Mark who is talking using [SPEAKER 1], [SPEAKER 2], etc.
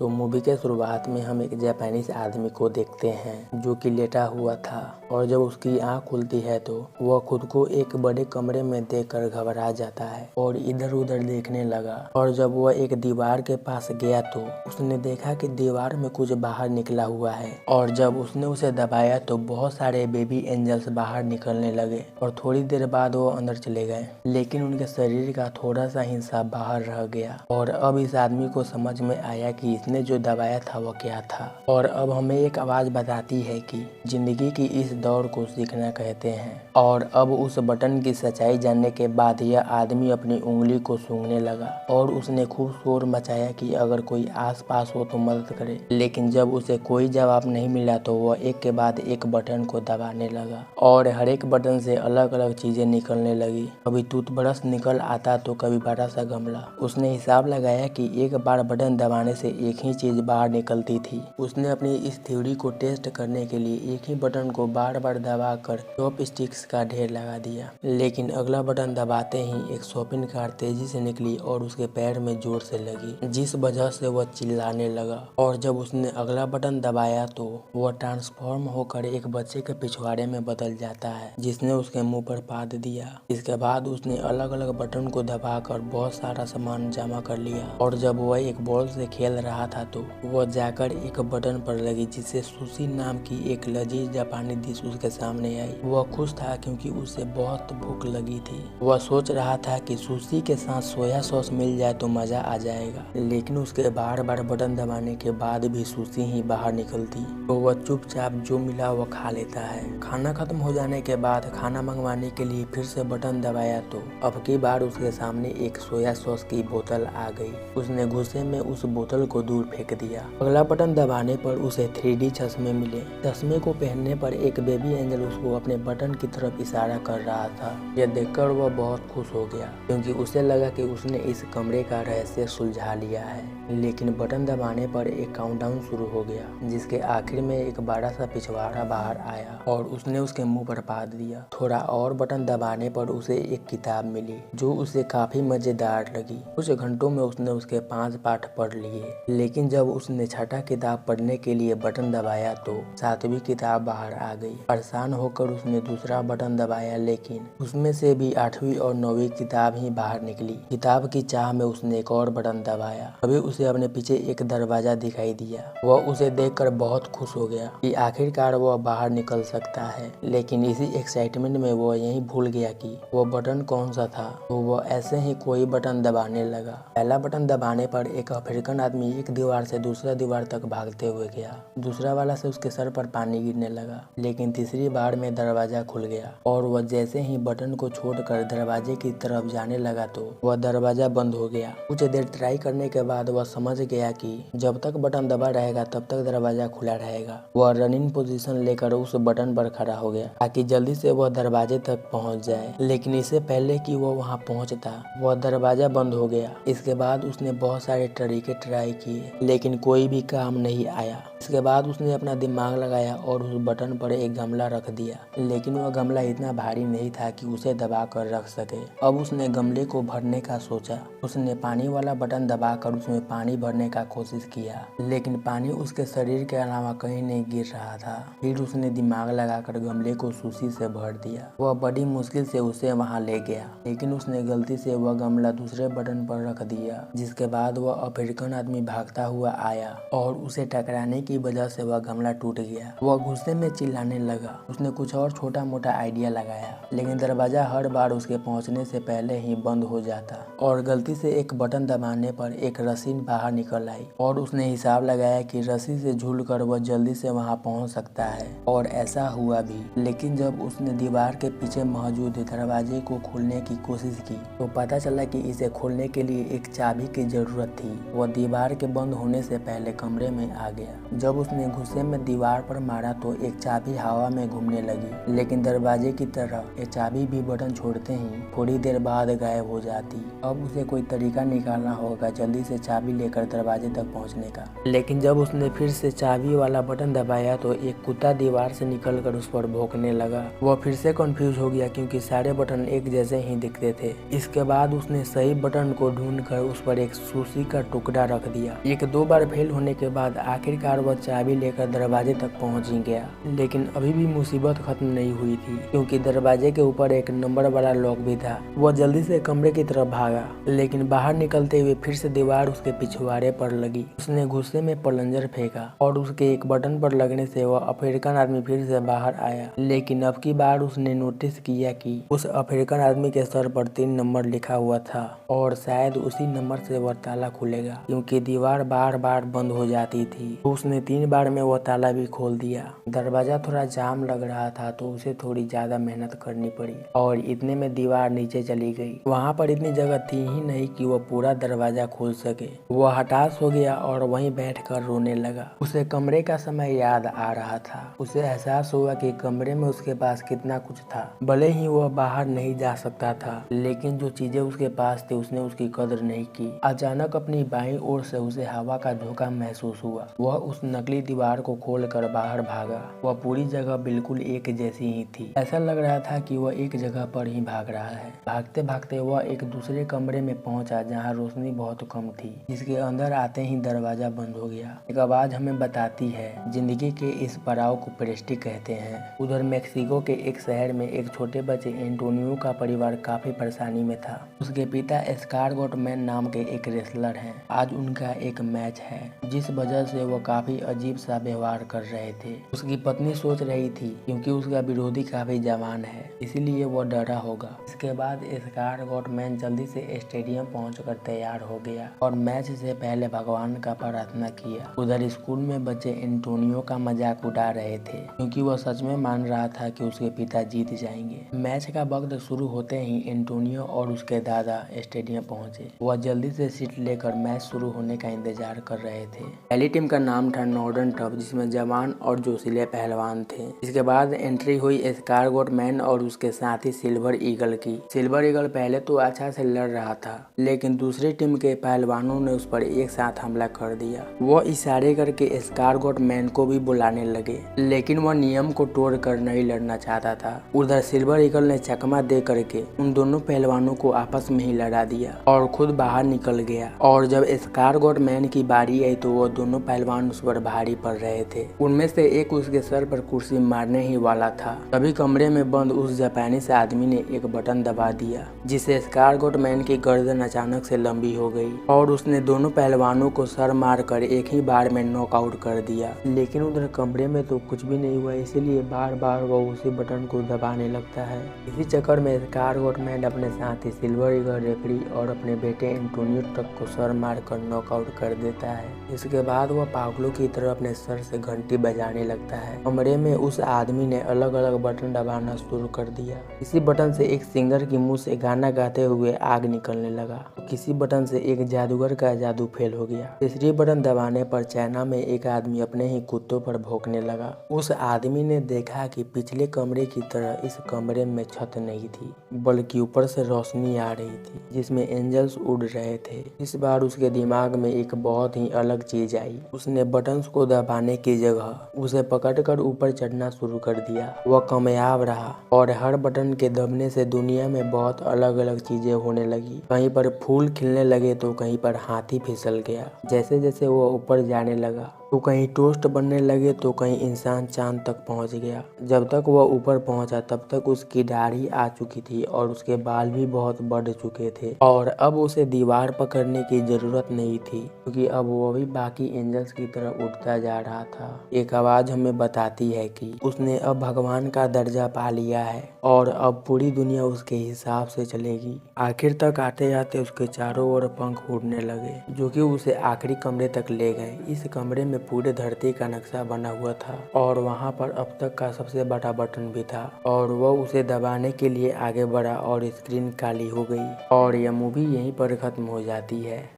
[SPEAKER 1] तो मूवी के शुरुआत में हम एक जापानीज आदमी को देखते हैं जो कि लेटा हुआ था और जब उसकी आंख खुलती है तो वह खुद को एक बड़े कमरे में देखकर घबरा जाता है और इधर उधर देखने लगा। और जब वह एक दीवार के पास गया तो उसने देखा कि दीवार में कुछ बाहर निकला हुआ है और जब उसने उसे दबाया तो बहुत सारे बेबी एंजल्स बाहर निकलने लगे और थोड़ी देर बाद वो अंदर चले गए, लेकिन उनके शरीर का थोड़ा सा हिस्सा बाहर रह गया। और अब इस आदमी को समझ में आया कि इसने जो दबाया था वो क्या था। और अब हमें एक आवाज बताती है कि जिंदगी की इस दौड़ को सीखना कहते हैं। और अब उस बटन की सच्चाई जानने के बाद यह आदमी अपनी उंगली को सूंघने लगा और उसने खूब शोर मचाया कि अगर कोई आस पास हो तो मदद करे। लेकिन जब उसे कोई जवाब नहीं मिला तो वह एक के बाद एक बटन को दबाने लगा और हर एक बटन से अलग अलग चीजें निकलने लगी। कभी टूथब्रश निकल आता तो कभी बड़ा सा गमला। उसने हिसाब लगाया कि एक बार बटन दबाने से एक ही चीज बाहर निकलती थी। उसने अपनी इस थ्योरी को टेस्ट करने के लिए एक ही बटन को बार बार दबाकर चॉप स्टिक्स का ढेर लगा दिया। लेकिन अगला बटन दबाते ही एक शॉपिंग कार तेजी से निकली और उसके पैर में जोर से लगी, जिस वजह से वह चिल्लाने लगा। और जब उसने अगला बटन दबाया तो वह ट्रांसफॉर्म होकर एक बच्चे के पिछवाड़े में बदल जाता है जिसने उसके मुंह पर पाद दिया। इसके बाद उसने अलग अलग बटन को दबाकर बहुत सारा सामान जमा कर लिया और जब वह एक बॉल से खेल रहा था तो वह जाकर एक बटन पर लगी जिससे सुशी नाम की एक लजीज जापानी डिश उसके सामने आई। वह खुश था क्योंकि उसे बहुत भूख लगी थी। वह सोच रहा था कि सुशी के साथ सोया सॉस मिल जाए तो मजा आ जाएगा, लेकिन उसके बार बार बटन दबाने के बाद भी सुशी ही बाहर निकलती तो वह चुपचाप जो मिला वह खा लेता है। खाना खत्म हो जाने के बाद खाना मंगवाने के लिए फिर से बटन दबाया तो अब की बार उसके सामने एक सोया सॉस की बोतल आ गई। उसने गुस्से में उस बोतल को दूर फेंक दिया। अगला बटन दबाने पर उसे 3D चश्मे मिले। चश्मे को पहनने पर एक बेबी एंजल उसको अपने बटन की तरफ इशारा कर रहा था। यह देखकर वह बहुत खुश हो गया क्योंकि उसे लगा कि उसने इस कमरे का रहस्य सुलझा लिया है। लेकिन बटन दबाने पर एक काउंटडाउन शुरू हो गया जिसके आखिर में एक बड़ा सा पिछवाड़ा बाहर आया और उसने उसके मुंह पर पाद दिया। थोड़ा और बटन दबाने पर उसे एक किताब मिली जो उसे काफी मजेदार लगी। कुछ घंटों में उसने उसके 5 पाठ पढ़ लिए, लेकिन जब उसने छठा किताब पढ़ने के लिए बटन दबाया तो 7वीं किताब बाहर आ गई। परेशान होकर उसने दूसरा बटन दबाया, लेकिन उसमें से भी 8वीं और 9वीं किताब ही बाहर निकली। किताब की चाह में उसने एक और बटन दबाया। अभी उसे अपने पीछे एक दरवाजा दिखाई दिया। वह उसे देखकर बहुत खुश हो गया कि आखिरकार वह बाहर निकल सकता है, लेकिन इसी एक्साइटमेंट में वह यही भूल गया कि वो बटन कौन सा था। तो वह ऐसे ही कोई बटन दबाने लगा। पहला बटन दबाने पर एक अफ्रीकन आदमी एक दीवार से दूसरा दीवार तक भागते हुए गया। दूसरा वाला से उसके सर पर पानी गिरने लगा, लेकिन तीसरी बार में दरवाजा खुल गया और वह जैसे ही बटन को छोड़कर दरवाजे की तरफ जाने लगा तो वह दरवाजा बंद हो गया। कुछ देर ट्राई करने के बाद वह समझ गया कि जब तक बटन दबा रहेगा तब तक दरवाजा खुला रहेगा। वह रनिंग पोजीशन लेकर उस बटन पर खड़ा हो गया ताकि जल्दी से वह दरवाजे तक पहुंच जाए, लेकिन इससे पहले कि वह वहां पहुंचता वह दरवाजा बंद हो गया। इसके बाद उसने बहुत सारे तरीके ट्राई किए, लेकिन कोई भी काम नहीं आया। इसके बाद उसने अपना दिमाग लगाया और उस बटन पर एक गमला रख दिया, लेकिन वह गमला इतना भारी नहीं था कि उसे दबा कर रख सके। अब उसने गमले को भरने का सोचा। उसने पानी वाला बटन दबाकर उसमें पानी भरने का कोशिश किया, लेकिन पानी उसके शरीर के अलावा कहीं नहीं गिर रहा था। फिर उसने दिमाग लगाकर गमले को सुशी से भर दिया। वह बड़ी मुश्किल से उसे वहां ले गया, लेकिन उसने गलती से वह गमला दूसरे बटन पर रख दिया, जिसके बाद वह अफ्रीकन आदमी भागता हुआ आया और उसे टकराने की वजह से वह गमला टूट गया। वह गुस्से में चिल्लाने लगा। उसने कुछ और छोटा मोटा आइडिया लगाया, लेकिन दरवाजा हर बार उसके पहुंचने से पहले ही बंद हो जाता और गलती से एक बटन दबाने पर एक रस्सी बाहर निकल आई और उसने हिसाब लगाया कि रस्सी से झूलकर वह जल्दी से वहां पहुंच सकता है, और ऐसा हुआ भी। लेकिन जब उसने दीवार के पीछे मौजूद दरवाजे को खोलने की कोशिश की तो पता चला कि इसे खोलने के लिए एक चाबी की जरूरत थी। वह दीवार के बंद होने से पहले कमरे में आ गया। जब उसने गुस्से में दीवार पर मारा तो एक चाबी हवा में घूमने लगी, लेकिन दरवाजे की तरह ये चाबी भी बटन छोड़ते ही थोड़ी देर बाद गायब हो जाती। अब उसे कोई तरीका निकालना होगा जल्दी से चाबी लेकर दरवाजे तक पहुंचने का। लेकिन जब उसने फिर से चाबी वाला बटन दबाया तो एक कुत्ता दीवार से निकलकर उस पर भौंकने लगा। वह फिर से कंफ्यूज हो गया क्योंकि सारे बटन एक जैसे ही दिखते थे। इसके बाद उसने सही बटन को ढूंढकर उस पर एक सुशी का टुकड़ा रख दिया एक दो बार फेल होने के बाद आखिरकार वह चाबी लेकर दरवाजे तक पहुंच ही गया, लेकिन अभी भी मुसीबत खत्म नहीं हुई थी, क्योंकि दरवाजे के ऊपर एक नंबर वाला लॉक भी था। वह जल्दी से कमरे की तरफ भागा, लेकिन बाहर निकलते हुए फिर से दीवार उसके पिछवाड़े पर लगी। उसने गुस्से में प्लंजर फेंका और उसके एक बटन पर लगने से वह अफ्रीकन आदमी फिर से बाहर आया। लेकिन अब की बार उसने नोटिस किया कि उस अफ्रीकन आदमी के सर पर 3 नंबर लिखा हुआ था और शायद उसी नंबर से वह ताला खुलेगा, क्योंकि दीवार बार बार बंद हो जाती थी। तो उसने 3 बार में वह ताला भी खोल दिया। दरवाजा थोड़ा जाम लग रहा था तो उसे थोड़ी ज्यादा मेहनत करनी पड़ी और इतने में दीवार नीचे चली गई। वहाँ पर इतनी जगह थी ही नहीं कि वह पूरा दरवाजा खोल सके। वह हताश हो गया और वहीं बैठकर रोने लगा। उसे कमरे का समय याद आ रहा था। उसे एहसास हुआ कि कमरे में उसके पास कितना कुछ था। भले ही वह बाहर नहीं जा सकता था, लेकिन जो चीजें उसके पास थी उसने उसकी कदर नहीं की। अचानक अपनी बाईं ओर से उसे हवा का झोंका महसूस हुआ। वह उस नकली दीवार को खोलकर बाहर भागा। वह पूरी जगह बिल्कुल एक जैसी ही थी। ऐसा लग रहा था कि वह एक जगह पर ही भाग रहा है। भागते भागते वह एक दूसरे कमरे में पहुंचा जहाँ रोशनी बहुत कम थी, जिसके अंदर आते ही दरवाजा बंद हो गया। एक आवाज हमें बताती है, जिंदगी के इस पड़ाव को प्रेस्टी कहते हैं। उधर मेक्सिको के एक शहर में एक छोटे बच्चे एंटोनियो का परिवार काफी परेशानी में था। उसके पिता एस्कारगोट मैन नाम के एक रेसलर हैं। आज उनका एक मैच है, जिस वजह से वो काफी अजीब सा व्यवहार कर रहे थे। उसकी पत्नी सोच रही थी क्योंकि उसका विरोधी काफी जवान है, इसीलिए वो डरा होगा। इसके बाद एस्कारगोट मैन जल्दी से स्टेडियम पहुंचकर तैयार हो गया और मैच से पहले भगवान का प्रार्थना किया। उधर स्कूल में बच्चे एंटोनियो का मजाक उड़ा रहे थे, क्योंकि वो सच में मान रहा था कि उसके पिता जीत जाएंगे। मैच का वक्त शुरू होते ही एंटोनियो और उसके दादा स्टेडियम पहुंचे। वह जल्दी से सीट लेकर मैच शुरू होने का इंतजार कर रहे थे। पहली टीम का नाम था नॉर्दर्न टफ, जिसमें जवान और जोशीले पहलवान थे। इसके बाद एंट्री हुई एस्कारगोट मैन और उसके साथी सिल्वर ईगल की। सिल्वर ईगल पहले तो अच्छा से लड़ रहा था, लेकिन दूसरी टीम के पहलवानों ने उस पर एक साथ हमला कर दिया। वो इशारे करके एस्कारगोट मैन को भी बुलाने लगे, लेकिन वह नियम को तोड़कर नहीं लड़ना चाहता था। उधर सिल्वर ईगल ने चकमा दे करके उन दोनों पहलवानों को आपस में ही लड़ा दिया और खुद बाहर निकल गया। और जब एस्कारगोट मैन की बारी आई तो वो दोनों पहलवान उस पर भारी पड़ रहे थे। उनमें से एक उसके सर पर कुर्सी मारने ही वाला था। तभी कमरे में बंद उस जापानीज आदमी ने एक बटन दबा दिया, जिससे एस्कारगोट मैन की गर्दन अचानक से लंबी हो गई और उसने दोनों पहलवानों को सर मारकर एक ही बार में नॉकआउट कर दिया। लेकिन उधर कमरे में तो कुछ भी नहीं हुआ, इसीलिए बार बार वो उसी बटन को दबाने लगता है। इसी चक्कर में एस्कारगोट मैन अपने साथी सिल्वर ईगल, रेफरी और अपने बेटे एंटोनियो तक को सर मारकर नॉकआउट कर देता है। इसके बाद वह पागलों की तरह अपने सर से घंटी बजाने लगता है। कमरे में उस आदमी ने अलग अलग बटन दबाना शुरू कर दिया। किसी बटन से एक सिंगर की मुंह से गाना गाते हुए आग निकलने लगा। किसी बटन से एक जादूगर का जादू फेल हो गया। तीसरी बटन दबाने पर चाइना में एक आदमी अपने ही कुत्तों पर भौंकने लगा। उस आदमी ने देखा कि पिछले कमरे की तरह इस कमरे में छत नहीं थी, बल्कि ऊपर से रोशनी आ रही थी, जिसमें एंजल्स उड़ रहे थे। इस बार उसके दिमाग में एक बहुत ही अलग चीज आई। उसने बटन्स को दबाने की जगह उसे पकड़कर ऊपर चढ़ना शुरू कर दिया। वह कामयाब रहा और हर बटन के दबने से दुनिया में बहुत अलग अलग चीजें होने लगी। कहीं पर फूल खिलने लगे तो कहीं पर हाथी फिसल गया। जैसे जैसे वो ऊपर जाने लगा तो कहीं टोस्ट बनने लगे तो कहीं इंसान चांद तक पहुंच गया। जब तक वह ऊपर पहुंचा तब तक उसकी दाढ़ी आ चुकी थी और उसके बाल भी बहुत बढ़ चुके थे और अब उसे दीवार पकड़ने की जरूरत नहीं थी, क्योंकि अब वो भी बाकी एंजल्स की तरह उठता जा रहा था। एक आवाज हमें बताती है कि उसने अब भगवान का दर्जा पा लिया है और अब पूरी दुनिया उसके हिसाब से चलेगी। आखिर तक आते आते उसके चारों ओर पंख उड़ने लगे, जो कि उसे आखिरी कमरे तक ले गए। इस कमरे में पूरे धरती का नक्शा बना हुआ था और वहाँ पर अब तक का सबसे बड़ा बटन भी था और वह उसे दबाने के लिए आगे बढ़ा और स्क्रीन काली हो गई और यह मूवी यहीं पर खत्म हो जाती है।